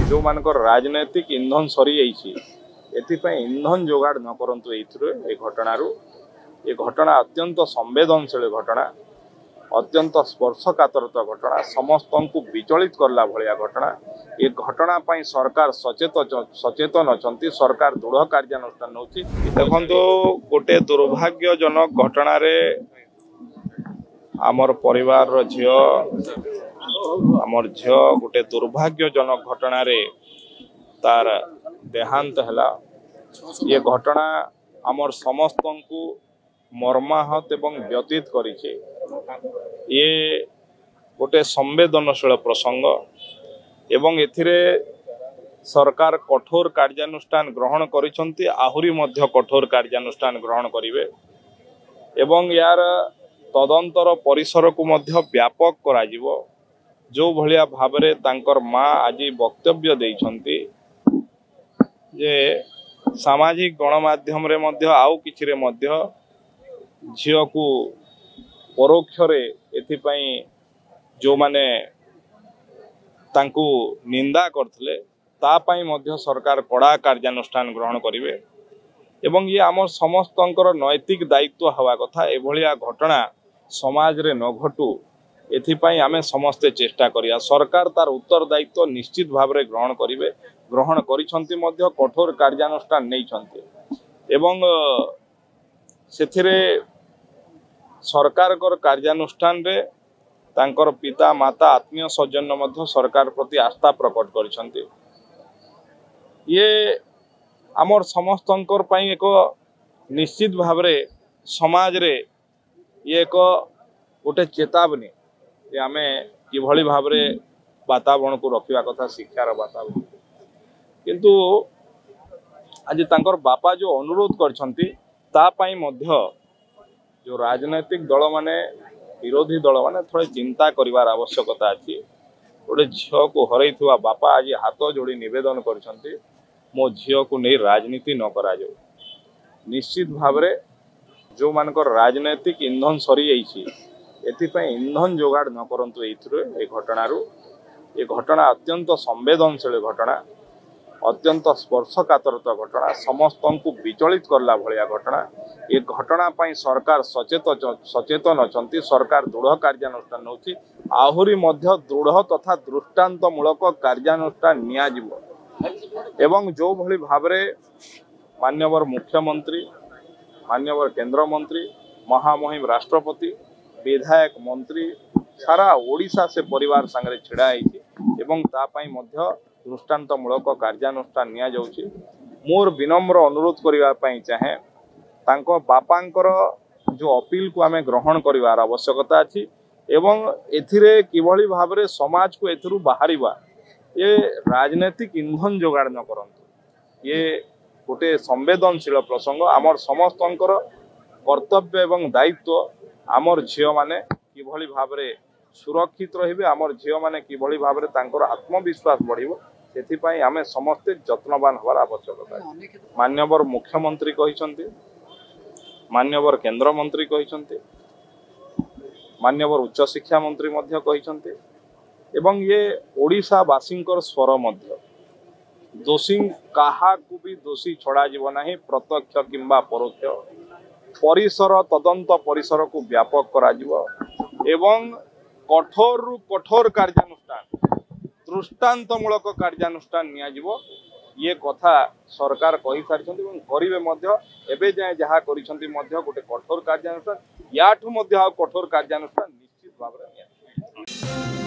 जो मानकर राजनैतिक इंधन सरी जाइए इंधन जोगाड़ न करंतु ए घटना अत्यंत संवेदनशील घटना अत्यंत स्पर्शकातर घटना समस्त को विचलित करला भलिया घटना ये घटना पाई सरकार सचेतन अच्छा सरकार दृढ़ कार्यानुष्ठान होची। देखो गोटे दुर्भाग्यजनक घटना रे आमर परिवार झील आमर झील गोटे दुर्भाग्यजनक घटना रे तार देहांत है। ये घटना आमर समस्त को मर्माहत एवं व्यतीत करिछे। ये गोटे संवेदनशील प्रसंग एवं एथिरे सरकार कठोर कार्यानुष्ठान ग्रहण करिसंती आहुरी मध्य कठोर कार्यानुष्ठान ग्रहण करिवे एवं यार तदंतर परिसर को मध्य व्यापक करा जिवो। जो भलिया भाबरे तांकर माँ आज वक्तव्य देइछंती जे सामाजिक गणमाध्यम रे मध्य आउ किछि रे मध्य झियो को परोक्ष रे एथिपाई जो माने तांकू निंदा करथिले ता पाई मध्य सरकार कड़ा कार्यानुष्ठान ग्रहण करिवे एवं ये आम समस्तंकर नैतिक दायित्व हवा कथा एभलिया घटना समाज रे न घटू एथिपाई आमे समस्ते चेष्टा करिया। सरकार तार उत्तरदायित्व निश्चित भाव रे ग्रहण करिवे ग्रहण करिसंती मध्य कठोर कार्यानुष्ठान नैछंती एवं सेथिरे सरकार कर कार्यानुष्ठान रे तांकर पिता माता आत्मीय स्वजन मध्य सरकार प्रति आस्था प्रकट करिसंती। ये आमर समस्तंकर पई एक निश्चित भाव रे समाज रे ये एक गोटे चेतावनी जे आमे किभली भाव रे वातावरण को रखिवा कथा शिक्षार वातावरण किंतु आज तांकर बापा जो अनुरोध करछंती ता पई मध्य जो राजनैतिक दल माने विरोधी दल माने थोड़े चिंता करिवार आवश्यकता अछि। गोटे झियो को हरैथुवा बापा आज हाथ जोड़ी निवेदन करछंती मो झियो को नहीं राजनीति न करा जाऊ। निश्चित भाव रे जो मानकर राजनैतिक इंधन सरी जाइए इंधन जोगाड़ न करंतु ए घटना अत्यंत संवेदनशील घटना अत्यंत स्पर्शकातर घटना समस्त को विचलित करला भलिया घटना ये घटना पाई सरकार सचेतन अच्छा सरकार दृढ़ कार्यानुष्ठान होची आहुरी मध्य दृढ़ तथा दृष्टांतमूलक कार्यानुष्ठान निया जिवो एवं जो भली भावरे माननीय मुख्यमंत्री माननीय केंद्र मंत्री महामहिम राष्ट्रपति विधायक मंत्री सारा ओडिशा से परिवार संगे छिड़ा एवं तापाई मध्य दृष्टांतमूलक कार्यानुष्ठान निया जाउची। मोर विनम्र अनुरोध करिवा पई चाहे तांको बापांकर जो अपील को आमे ग्रहण करिवार आवश्यकता अछि एवं एथिरे किभली भाबरे समाज को एथिरु बाहरिबा ये राजनैतिक इंधन जोगाड़ न करंतु। ये गोटे संवेदनशील प्रसंग आमर समस्तंकर कर्तव्य एवं दायित्व आमर झियो माने किभली भाबरे सुरक्षित रहिबे आमर झियो माने किभली भाबरे तांकर आत्मविश्वास बढ़िबो सेथिपाई आमे समस्ते जत्नवान हवार आवश्यकता। माननीय मुख्यमंत्री कहिसंती माननीय केंद्र मंत्री कहिसंती माननीय उच्च शिक्षा मंत्री मध्य कहिसंती एवं ये ओडिशा वासींकर स्वर मध्य दोषी काहा को भी दोषी छड़ा जीव नाही प्रत्यक्ष किंबा परोक्ष परिसर तदंत परिसर को व्यापक करा जीव एवं कठोर रु कठोर कार्यानुष्ठान दृष्टांतमूलक कार्यानुष्ठान निया जीव ये कथा सरकार कहि सारिछंती एवं करिवे मध्य एबे जाय जहा करिछंती मध्य गोटे कठोर कार्यानुष्ठान याठु मध्य कठोर कार्यानुष्ठान निश्चित भाव रे निया।